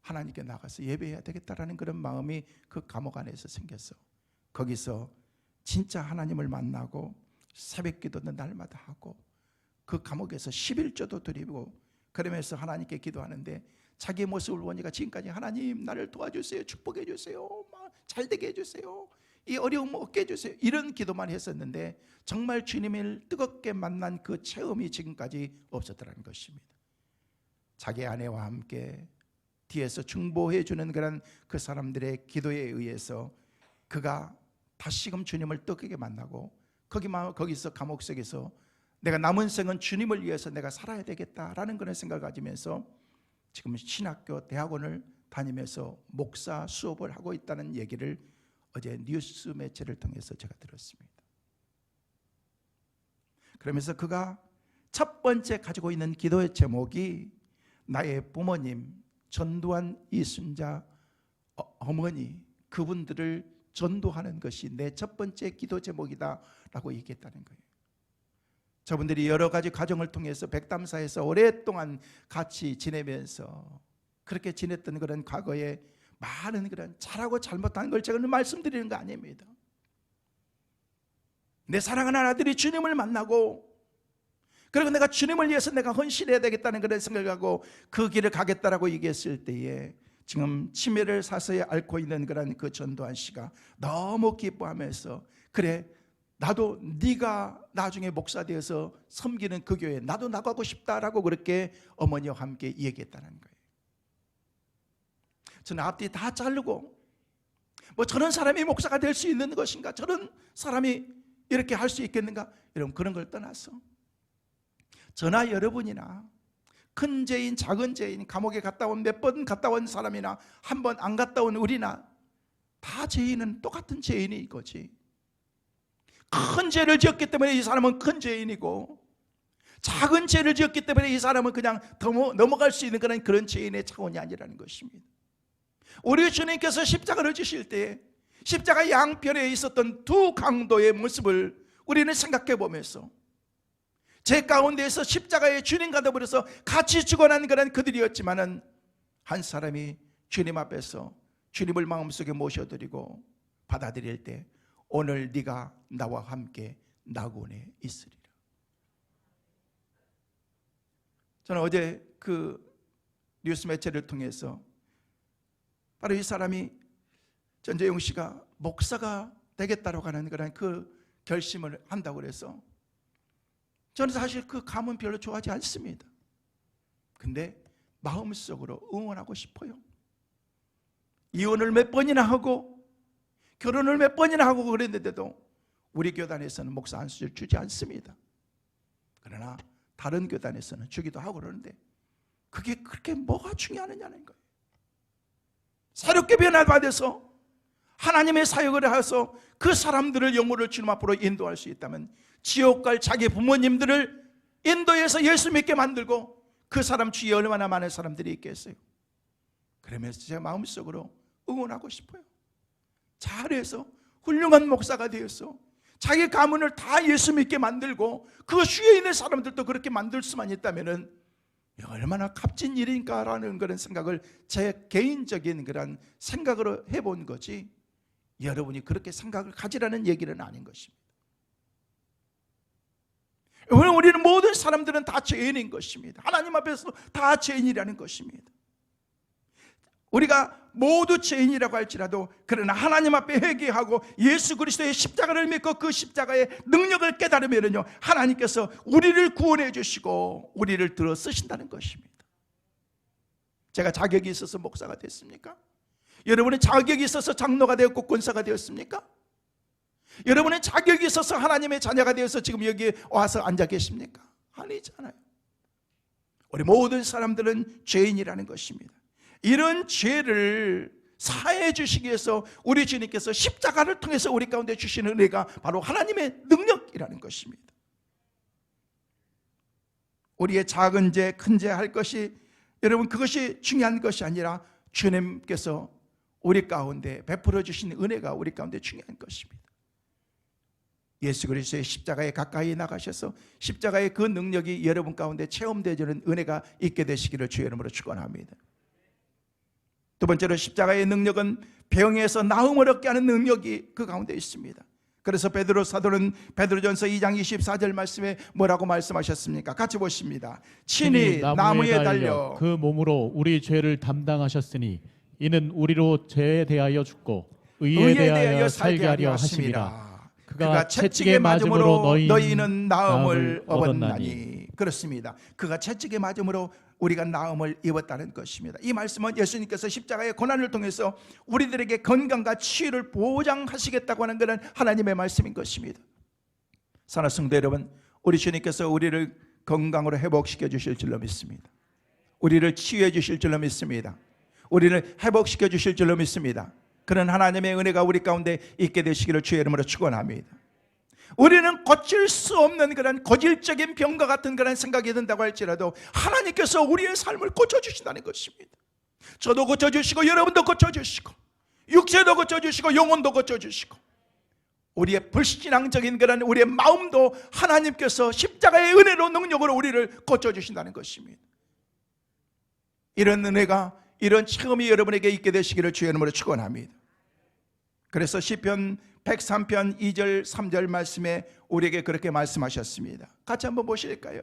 하나님께 나가서 예배해야 되겠다라는 그런 마음이 그 감옥 안에서 생겼어. 거기서 진짜 하나님을 만나고 새벽 기도도 날마다 하고 그 감옥에서 11조도 드리고 그러면서 하나님께 기도하는데 자기의 모습을 보니까 지금까지 하나님 나를 도와주세요, 축복해 주세요, 잘되게 해주세요, 이 어려움 없게 해주세요, 이런 기도만 했었는데 정말 주님을 뜨겁게 만난 그 체험이 지금까지 없었더라는 것입니다. 자기 아내와 함께 뒤에서 중보해 주는 그런 그 사람들의 기도에 의해서 그가 다시금 주님을 뜨겁게 만나고 거기서 감옥 속에서 내가 남은 생은 주님을 위해서 내가 살아야 되겠다라는 그런 생각을 가지면서 지금 신학교 대학원을 다니면서 목사 수업을 하고 있다는 얘기를 어제 뉴스 매체를 통해서 제가 들었습니다. 그러면서 그가 첫 번째 가지고 있는 기도의 제목이 나의 부모님 전두환 이순자 어머니 그분들을 전도하는 것이 내 첫 번째 기도 제목이다 라고 얘기했다는 거예요. 저분들이 여러 가지 과정을 통해서 백담사에서 오랫동안 같이 지내면서 그렇게 지냈던 그런 과거에 많은 그런 잘하고 잘못한 걸 제가 말씀드리는 거 아닙니다. 내 사랑하는 아들이 주님을 만나고 그리고 내가 주님을 위해서 내가 헌신해야 되겠다는 그런 생각을 하고 그 길을 가겠다라고 얘기했을 때에 지금 치매를 사서에 앓고 있는 그런 그 전두환 씨가 너무 기뻐하면서 그래 나도 네가 나중에 목사 되어서 섬기는 그 교회에 나도 나가고 싶다라고 그렇게 어머니와 함께 얘기했다는 거예요. 저는 앞뒤 다 자르고 저런 사람이 목사가 될 수 있는 것인가, 저런 사람이 이렇게 할 수 있겠는가, 여러분 그런 걸 떠나서 저나 여러분이나 큰 죄인 작은 죄인 감옥에 갔다 온 몇 번 갔다 온 사람이나 한 번 안 갔다 온 우리나 다 죄인은 똑같은 죄인이 이거지. 큰 죄를 지었기 때문에 이 사람은 큰 죄인이고 작은 죄를 지었기 때문에 이 사람은 그냥 넘어갈 수 있는 그런 죄인의 차원이 아니라는 것입니다. 우리 주님께서 십자가를 지실 때 십자가 양편에 있었던 두 강도의 모습을 우리는 생각해 보면서 제 가운데에서 십자가의 주님과 더불어서 같이 죽어난 그런 그들이었지만은 한 사람이 주님 앞에서 주님을 마음속에 모셔드리고 받아들일 때 오늘 네가 나와 함께 낙원에 있으리라. 저는 어제 그 뉴스 매체를 통해서 바로 이 사람이 전재용 씨가 목사가 되겠다고 하는 그런 그 결심을 한다고 그래서 저는 사실 그 감은 별로 좋아하지 않습니다. 근데 마음속으로 응원하고 싶어요. 이혼을 몇 번이나 하고 결혼을 몇 번이나 하고 그랬는데도 우리 교단에서는 목사 한 수를 주지 않습니다. 그러나 다른 교단에서는 주기도 하고 그러는데 그게 그렇게 뭐가 중요하느냐는 거예요. 새롭게 변화받아서 하나님의 사역을 해서 그 사람들을 영혼을 주님 앞으로 인도할 수 있다면 지옥 갈 자기 부모님들을 인도해서 예수 믿게 만들고 그 사람 주위에 얼마나 많은 사람들이 있겠어요. 그러면서 제가 마음속으로 응원하고 싶어요. 잘해서 훌륭한 목사가 되어서 자기 가문을 다 예수 믿게 만들고 그 주위에 있는 사람들도 그렇게 만들 수만 있다면 얼마나 값진 일인가라는 그런 생각을 제 개인적인 그런 생각으로 해본 거지, 여러분이 그렇게 생각을 가지라는 얘기는 아닌 것입니다. 우리는 모든 사람들은 다 죄인인 것입니다. 하나님 앞에서 다 죄인이라는 것입니다. 우리가 모두 죄인이라고 할지라도 그러나 하나님 앞에 회개하고 예수 그리스도의 십자가를 믿고 그 십자가의 능력을 깨달으면요, 하나님께서 우리를 구원해 주시고 우리를 들어 쓰신다는 것입니다. 제가 자격이 있어서 목사가 됐습니까? 여러분은 자격이 있어서 장로가 되었고 권사가 되었습니까? 여러분은 자격이 있어서 하나님의 자녀가 되어서 지금 여기에 와서 앉아 계십니까? 아니잖아요. 우리 모든 사람들은 죄인이라는 것입니다. 이런 죄를 사해 주시기 위해서 우리 주님께서 십자가를 통해서 우리 가운데 주시는 은혜가 바로 하나님의 능력이라는 것입니다. 우리의 작은 죄, 큰 죄 할 것이, 여러분, 그것이 중요한 것이 아니라 주님께서 우리 가운데 베풀어 주신 은혜가 우리 가운데 중요한 것입니다. 예수 그리스도의 십자가에 가까이 나가셔서 십자가의 그 능력이 여러분 가운데 체험되어지는 은혜가 있게 되시기를 주의 이름으로 축원합니다. 두 번째로 십자가의 능력은 병에서 나음을 얻게 하는 능력이 그 가운데 있습니다. 그래서 베드로 사도는 베드로전서 2장 24절 말씀에 뭐라고 말씀하셨습니까? 같이 보십니다. 친히 나무에 달려 그 몸으로 우리 죄를 담당하셨으니 이는 우리로 죄에 대하여 죽고 의에 대하여 살게 하려 하심이라. 그가 채찍에 맞음으로 너희는 나음을 얻었나니. 그렇습니다. 그가 채찍에 맞음으로 우리가 나음을 입었다는 것입니다. 이 말씀은 예수님께서 십자가의 고난을 통해서 우리들에게 건강과 치유를 보장하시겠다고 하는 것은 하나님의 말씀인 것입니다. 사랑하는 성도 여러분, 우리 주님께서 우리를 건강으로 회복시켜 주실 줄로 믿습니다. 우리를 치유해 주실 줄로 믿습니다. 우리를 회복시켜 주실 줄로 믿습니다. 그런 하나님의 은혜가 우리 가운데 있게 되시기를 주의 이름으로 축원합니다. 우리는 고칠 수 없는 그런 고질적인 병과 같은 그런 생각이 든다고 할지라도 하나님께서 우리의 삶을 고쳐주신다는 것입니다. 저도 고쳐주시고 여러분도 고쳐주시고 육체도 고쳐주시고 영혼도 고쳐주시고 우리의 불신앙적인 그런 우리의 마음도 하나님께서 십자가의 은혜로 능력으로 우리를 고쳐주신다는 것입니다. 이런 은혜가, 이런 체험이 여러분에게 있게 되시기를 주의 이름으로 축원합니다. 그래서 시편 103편 2절 3절 말씀에 우리에게 그렇게 말씀하셨습니다. 같이 한번 보실까요?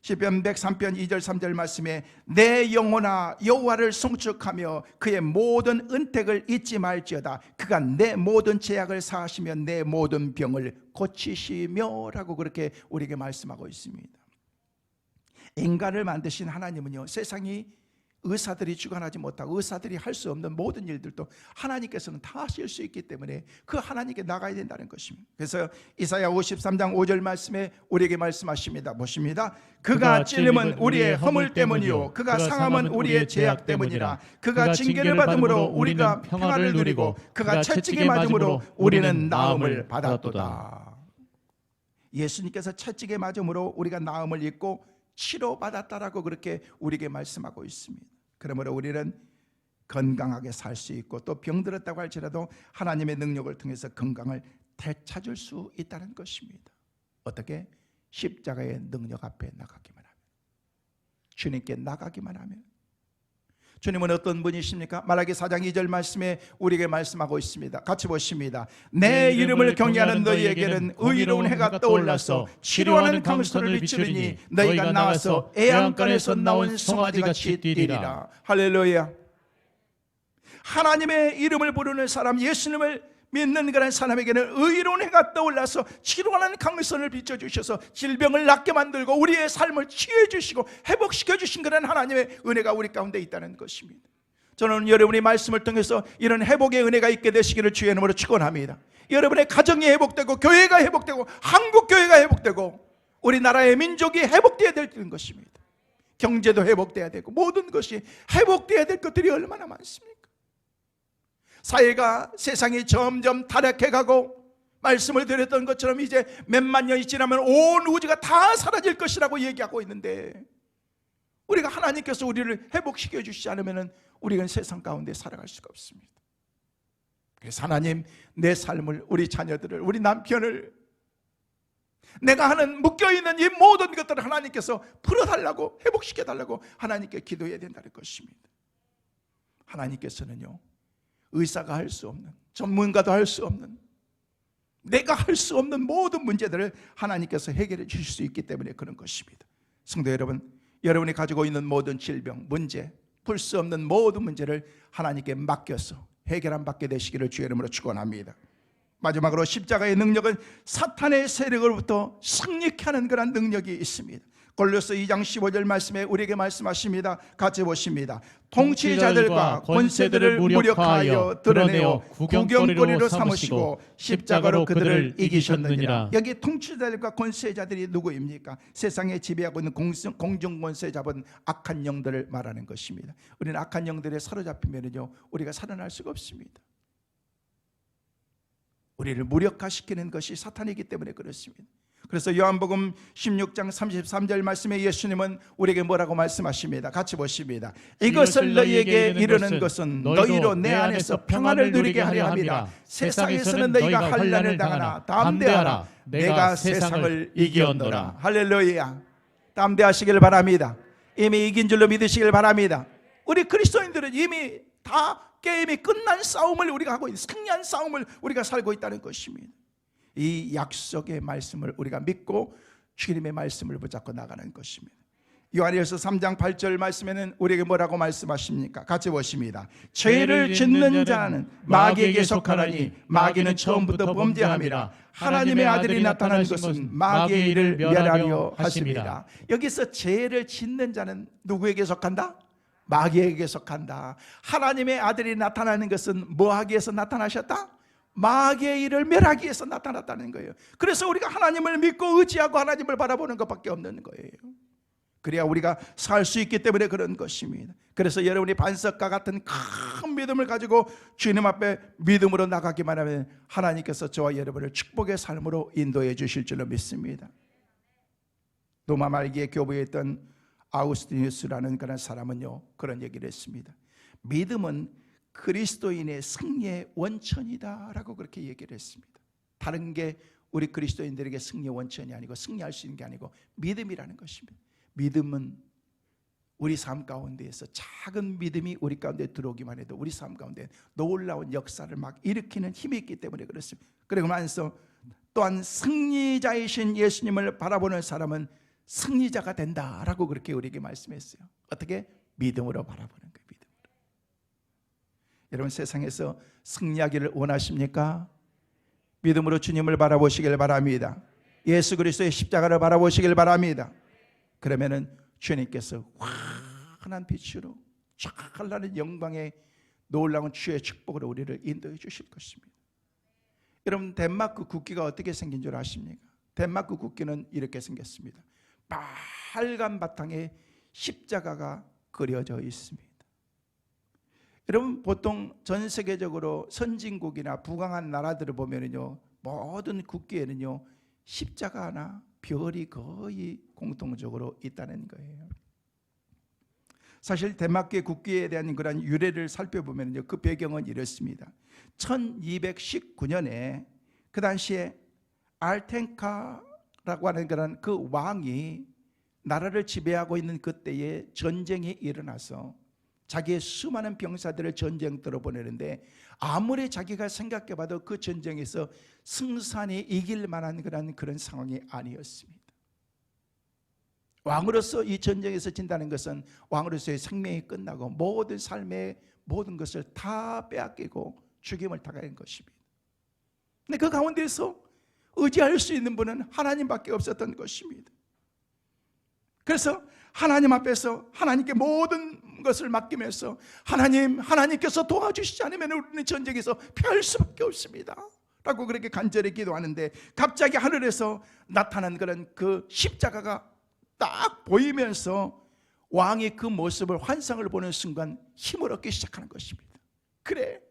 시편 103편 2절 3절 말씀에 내 영혼아 여호와를 송축하며 그의 모든 은택을 잊지 말지어다. 그가 내 모든 죄악을 사하시며 내 모든 병을 고치시며 라고 그렇게 우리에게 말씀하고 있습니다. 인간을 만드신 하나님은요, 세상이 의사들이 주관하지 못하고 의사들이 할 수 없는 모든 일들도 하나님께서는 다 하실 수 있기 때문에 그 하나님께 나가야 된다는 것입니다. 그래서 이사야 53장 5절 말씀에 우리에게 말씀하십니다. 보십니다. 그가 찔림은 우리의 허물 때문이요 그가 상함은 우리의 죄악 때문이라. 그가 징계를 받음으로 우리가 평화를 누리고 그가 채찍에 맞음으로 우리는 나음을 받았도다. 예수님께서 채찍에 맞음으로 우리가 나음을 입고 치료받았다라고 그렇게 우리에게 말씀하고 있습니다. 그러므로 우리는 건강하게 살 수 있고 또 병들었다고 할지라도 하나님의 능력을 통해서 건강을 되찾을 수 있다는 것입니다. 어떻게? 십자가의 능력 앞에 나가기만 하면, 주님께 나가기만 하면. 주님은 어떤 분이십니까? 말라기 4장 2절 말씀에 우리에게 말씀하고 있습니다. 같이 보십니다. 내 이름을 경외하는 너희에게는 의로운 해가 떠올라서 치료하는 강선을 비추리니 너희가 나와서 애양간에서 나온 송아지같이 뛰리라. 할렐루야. 하나님의 이름을 부르는 사람, 예수님을 믿는 그런 사람에게는 의로운 해가 떠올라서 치료하는 강선을 비춰주셔서 질병을 낫게 만들고 우리의 삶을 치유해 주시고 회복시켜 주신 그런 하나님의 은혜가 우리 가운데 있다는 것입니다. 저는 여러분의 말씀을 통해서 이런 회복의 은혜가 있게 되시기를 주의 이름으로 축원합니다. 여러분의 가정이 회복되고 교회가 회복되고 한국교회가 회복되고 우리나라의 민족이 회복되어야 되는 것입니다. 경제도 회복되어야 되고 모든 것이 회복되어야 될 것들이 얼마나 많습니까? 사회가 세상이 점점 타락해가고 말씀을 드렸던 것처럼 이제 몇만 년이 지나면 온 우주가 다 사라질 것이라고 얘기하고 있는데 우리가 하나님께서 우리를 회복시켜 주시지 않으면 우리는 세상 가운데 살아갈 수가 없습니다. 그래서 하나님, 내 삶을, 우리 자녀들을, 우리 남편을, 내가 하는 묶여있는 이 모든 것들을 하나님께서 풀어달라고, 회복시켜달라고 하나님께 기도해야 된다는 것입니다. 하나님께서는요, 의사가 할 수 없는, 전문가도 할 수 없는, 내가 할 수 없는 모든 문제들을 하나님께서 해결해 주실 수 있기 때문에 그런 것입니다. 성도 여러분, 여러분이 가지고 있는 모든 질병, 문제, 풀 수 없는 모든 문제를 하나님께 맡겨서 해결함 받게 되시기를 주의 이름으로 축원합니다. 마지막으로 십자가의 능력은 사탄의 세력으로부터 승리케 하는 그런 능력이 있습니다. 골로새 2장 15절 말씀에 우리에게 말씀하십니다. 같이 보십니다. 통치자들과 권세들을 무력하여 드러내어 구경거리로 삼으시고 십자가로 그들을 이기셨느니라. 여기 통치자들과 권세자들이 누구입니까? 세상에 지배하고 있는 공중권세자본 악한 영들을 말하는 것입니다. 우리는 악한 영들에 사로잡히면요, 우리가 살아날 수가 없습니다. 우리를 무력화시키는 것이 사탄이기 때문에 그렇습니다. 그래서 요한복음 16장 33절 말씀에 예수님은 우리에게 뭐라고 말씀하십니다. 같이 보십니다. 이것을 너희에게 이르는 것은 너희로 내 안에서 평안을 누리게 하려 함이라. 세상에서는 너희가 환난을 당하나 담대하라. 내가 세상을 이기었노라. 할렐루야. 담대하시길 바랍니다. 이미 이긴 줄로 믿으시길 바랍니다. 우리 그리스도인들은 이미 다 게임이 끝난 싸움을 우리가 하고 있는, 승리한 싸움을 우리가 살고 있다는 것입니다. 이 약속의 말씀을 우리가 믿고 주님의 말씀을 붙잡고 나가는 것입니다. 요한일서 3장 8절 말씀에는 우리에게 뭐라고 말씀하십니까? 같이 보십니다. 죄를 짓는 자는 마귀에게 속하나니 마귀는 처음부터 범죄함이라. 하나님의 아들이 나타난 것은 마귀의 일을 멸하려 하심이라. 여기서 죄를 짓는 자는 누구에게 속한다? 마귀에게 속한다. 하나님의 아들이 나타나는 것은 뭐 하기 위해서 나타나셨다? 마귀의 일을 멸하기 위해서 나타났다는 거예요. 그래서 우리가 하나님을 믿고 의지하고 하나님을 바라보는 것밖에 없는 거예요. 그래야 우리가 살 수 있기 때문에 그런 것입니다. 그래서 여러분이 반석과 같은 큰 믿음을 가지고 주님 앞에 믿음으로 나가기만 하면 하나님께서 저와 여러분을 축복의 삶으로 인도해 주실 줄로 믿습니다. 로마 말기에 교부에 있던 아우구스티누스라는 그런 사람은요, 그런 얘기를 했습니다. 믿음은 그리스도인의 승리의 원천이다 라고 그렇게 얘기를 했습니다. 다른 게 우리 그리스도인들에게 승리의 원천이 아니고 승리할 수 있는 게 아니고 믿음이라는 것입니다. 믿음은 우리 삶 가운데에서 작은 믿음이 우리 가운데 들어오기만 해도 우리 삶 가운데 놀라운 역사를 막 일으키는 힘이 있기 때문에 그렇습니다. 그러면서 또한 승리자이신 예수님을 바라보는 사람은 승리자가 된다라고 그렇게 우리에게 말씀했어요. 어떻게? 믿음으로 바라보는 거예요. 믿음으로. 여러분, 세상에서 승리하기를 원하십니까? 믿음으로 주님을 바라보시길 바랍니다. 예수 그리스도의 십자가를 바라보시길 바랍니다. 그러면은 주님께서 환한 빛으로 찬란한 영광의 놀라운 주의 축복으로 우리를 인도해 주실 것입니다. 여러분, 덴마크 국기가 어떻게 생긴 줄 아십니까? 덴마크 국기는 이렇게 생겼습니다. 빨간 바탕에 십자가가 그려져 있습니다. 여러분, 보통 전 세계적으로 선진국이나 부강한 나라들을 보면요, 모든 국기에는요 십자가나 별이 거의 공통적으로 있다는 거예요. 사실 덴마크의 국기에 대한 그런 유래를 살펴보면요, 그 배경은 이렇습니다. 1219년에 그 당시에 알텐카라고 하는 그런 그 왕이 나라를 지배하고 있는 그때에 전쟁이 일어나서 자기의 수많은 병사들을 전쟁터로 보내는데 아무리 자기가 생각해봐도 그 전쟁에서 승산이 이길 만한 그런 상황이 아니었습니다. 왕으로서 이 전쟁에서 진다는 것은 왕으로서의 생명이 끝나고 모든 삶의 모든 것을 다 빼앗기고 죽임을 당하는 것입니다. 근데 그 가운데서 의지할 수 있는 분은 하나님밖에 없었던 것입니다. 그래서 하나님 앞에서 하나님께 모든 것을 맡기면서 하나님께서 도와주시지 않으면 우리는 전쟁에서 피할 수밖에 없습니다 라고 그렇게 간절히 기도하는데 갑자기 하늘에서 나타난 그런 그 십자가가 딱 보이면서 왕이 그 모습을 환상을 보는 순간 힘을 얻기 시작하는 것입니다. 그래,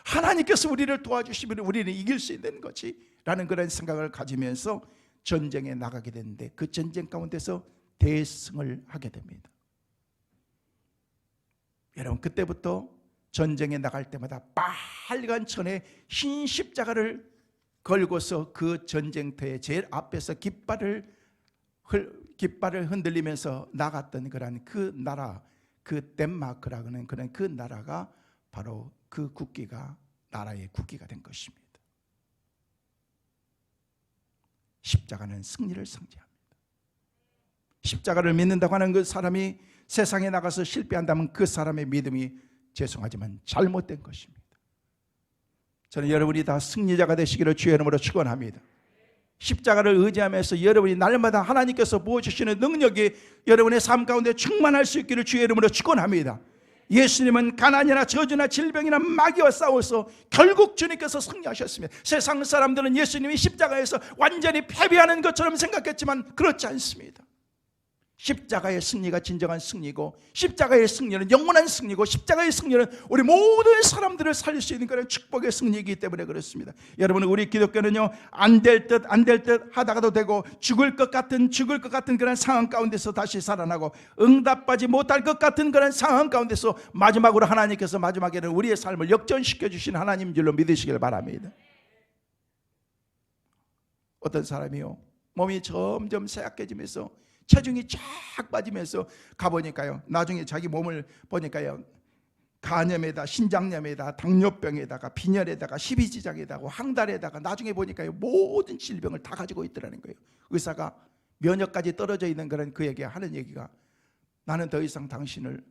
하나님께서 우리를 도와주시면 우리는 이길 수 있는 거지 라는 그런 생각을 가지면서 전쟁에 나가게 되는데, 그 전쟁 가운데서 대승을 하게 됩니다. 여러분, 그때부터 전쟁에 나갈 때마다 빨간 천에 흰 십자가를 걸고서 그 전쟁터의 제일 앞에서 깃발을 흔들리면서 나갔던 그런 그 나라, 그 덴마크라는 그런 그 나라가 바로 그 국기가 나라의 국기가 된 것입니다. 십자가는 승리를 상징합니다. 십자가를 믿는다고 하는 그 사람이 세상에 나가서 실패한다면 그 사람의 믿음이 죄송하지만 잘못된 것입니다. 저는 여러분이 다 승리자가 되시기를 주의 이름으로 축원합니다. 십자가를 의지하면서 여러분이 날마다 하나님께서 부어주시는 능력이 여러분의 삶 가운데 충만할 수 있기를 주의 이름으로 축원합니다. 예수님은 가난이나 저주나 질병이나 마귀와 싸워서 결국 주님께서 승리하셨습니다. 세상 사람들은 예수님이 십자가에서 완전히 패배하는 것처럼 생각했지만 그렇지 않습니다. 십자가의 승리가 진정한 승리고, 십자가의 승리는 영원한 승리고, 십자가의 승리는 우리 모든 사람들을 살릴 수 있는 그런 축복의 승리이기 때문에 그렇습니다. 여러분, 우리 기독교는요, 안 될 듯 하다가도 되고, 죽을 것 같은 그런 상황 가운데서 다시 살아나고, 응답하지 못할 것 같은 그런 상황 가운데서 마지막으로 하나님께서 마지막에는 우리의 삶을 역전시켜 주신 하나님 줄로 믿으시길 바랍니다. 어떤 사람이요, 몸이 점점 쇠약해지면서 체중이 쫙 빠지면서 가보니까요, 나중에 자기 몸을 보니까요, 간염에다 신장염에다 당뇨병에다가 빈혈에다가 십이지장에다가 황달에다가 나중에 보니까요, 모든 질병을 다 가지고 있더라는 거예요. 의사가 면역까지 떨어져 있는 그런 그에게 하는 얘기가, 나는 더 이상 당신을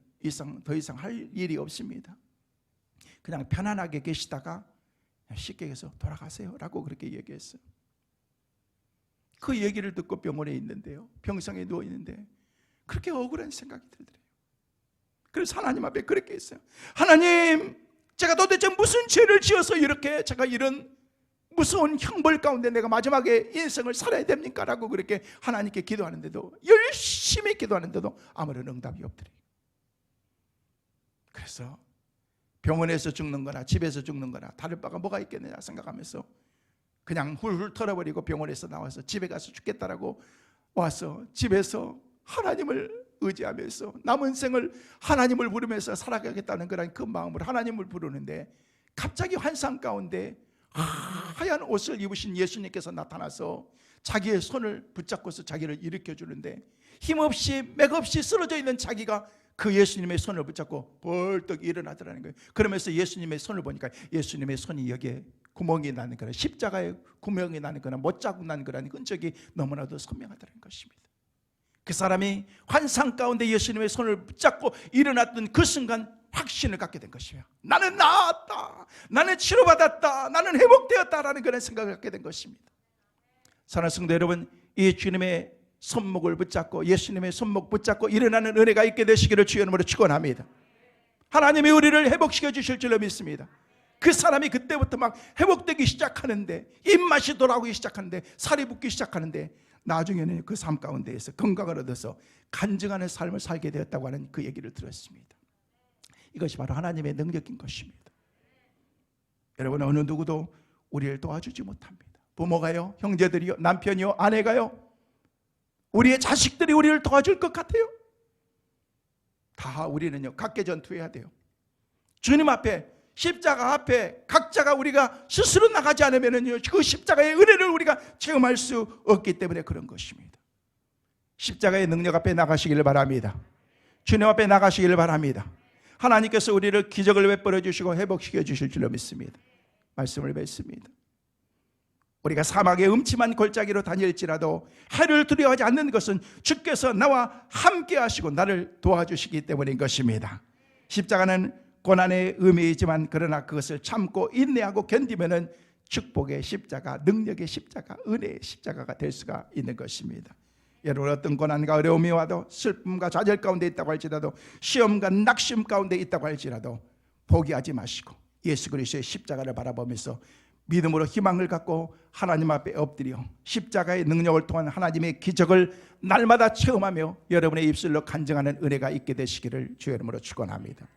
더 이상 할 일이 없습니다. 그냥 편안하게 계시다가 쉽게 해서 돌아가세요 라고 그렇게 얘기했어요. 그 얘기를 듣고 병원에 있는데요, 병상에 누워 있는데 그렇게 억울한 생각이 들더래요. 그래서 하나님 앞에 그렇게 했어요. 하나님, 제가 도대체 무슨 죄를 지어서 이렇게 제가 이런 무서운 형벌 가운데 내가 마지막에 인생을 살아야 됩니까? 라고 그렇게 하나님께 기도하는데도, 열심히 기도하는데도 아무런 응답이 없더래요. 그래서 병원에서 죽는 거나 집에서 죽는 거나 다를 바가 뭐가 있겠느냐 생각하면서 그냥 훌훌 털어버리고 병원에서 나와서 집에 가서 죽겠다라고 와서 집에서 하나님을 의지하면서 남은 생을 하나님을 부르면서 살아가겠다는 그런 그 마음으로 하나님을 부르는데, 갑자기 환상 가운데 하얀 옷을 입으신 예수님께서 나타나서 자기의 손을 붙잡고서 자기를 일으켜 주는데, 힘없이 맥없이 쓰러져 있는 자기가 그 예수님의 손을 붙잡고 벌떡 일어나더라는 거예요. 그러면서 예수님의 손을 보니까 예수님의 손이 여기에 구멍이 나는 거나 십자가에 구멍이 나는 거나 못자국 나는 거라는 흔적이 너무나도 선명하다는 것입니다. 그 사람이 환상 가운데 예수님의 손을 붙잡고 일어났던 그 순간 확신을 갖게 된 것이에요. 나는 나았다, 나는 치료받았다, 나는 회복되었다라는 그런 생각을 갖게 된 것입니다. 사랑하는 성도 여러분, 이 주님의 손목을 붙잡고 예수님의 손목 붙잡고 일어나는 은혜가 있게 되시기를 주의 이름으로 축원합니다. 하나님이 우리를 회복시켜 주실 줄로 믿습니다. 그 사람이 그때부터 막 회복되기 시작하는데, 입맛이 돌아오기 시작하는데, 살이 붙기 시작하는데, 나중에는 그 삶 가운데에서 건강을 얻어서 간증하는 삶을 살게 되었다고 하는 그 얘기를 들었습니다. 이것이 바로 하나님의 능력인 것입니다. 여러분, 어느 누구도 우리를 도와주지 못합니다. 부모가요, 형제들이요, 남편이요, 아내가요, 우리의 자식들이 우리를 도와줄 것 같아요? 다 우리는요, 각계전투해야 돼요. 주님 앞에, 십자가 앞에 각자가 우리가 스스로 나가지 않으면요, 그 십자가의 은혜를 우리가 체험할 수 없기 때문에 그런 것입니다. 십자가의 능력 앞에 나가시기를 바랍니다. 주님 앞에 나가시기를 바랍니다. 하나님께서 우리를 기적을 베풀어 주시고 회복시켜 주실 줄로 믿습니다. 말씀을 뵙습니다. 우리가 사막의 음침한 골짜기로 다닐지라도 해를 두려워하지 않는 것은 주께서 나와 함께 하시고 나를 도와주시기 때문인 것입니다. 십자가는 고난의 의미이지만 그러나 그것을 참고 인내하고 견디면은 축복의 십자가, 능력의 십자가, 은혜의 십자가가 될 수가 있는 것입니다. 여러분, 어떤 고난과 어려움이 와도, 슬픔과 좌절 가운데 있다고 할지라도, 시험과 낙심 가운데 있다고 할지라도 포기하지 마시고 예수 그리스도의 십자가를 바라보면서 믿음으로 희망을 갖고 하나님 앞에 엎드려 십자가의 능력을 통한 하나님의 기적을 날마다 체험하며 여러분의 입술로 간증하는 은혜가 있게 되시기를 주의 이름으로 축원합니다.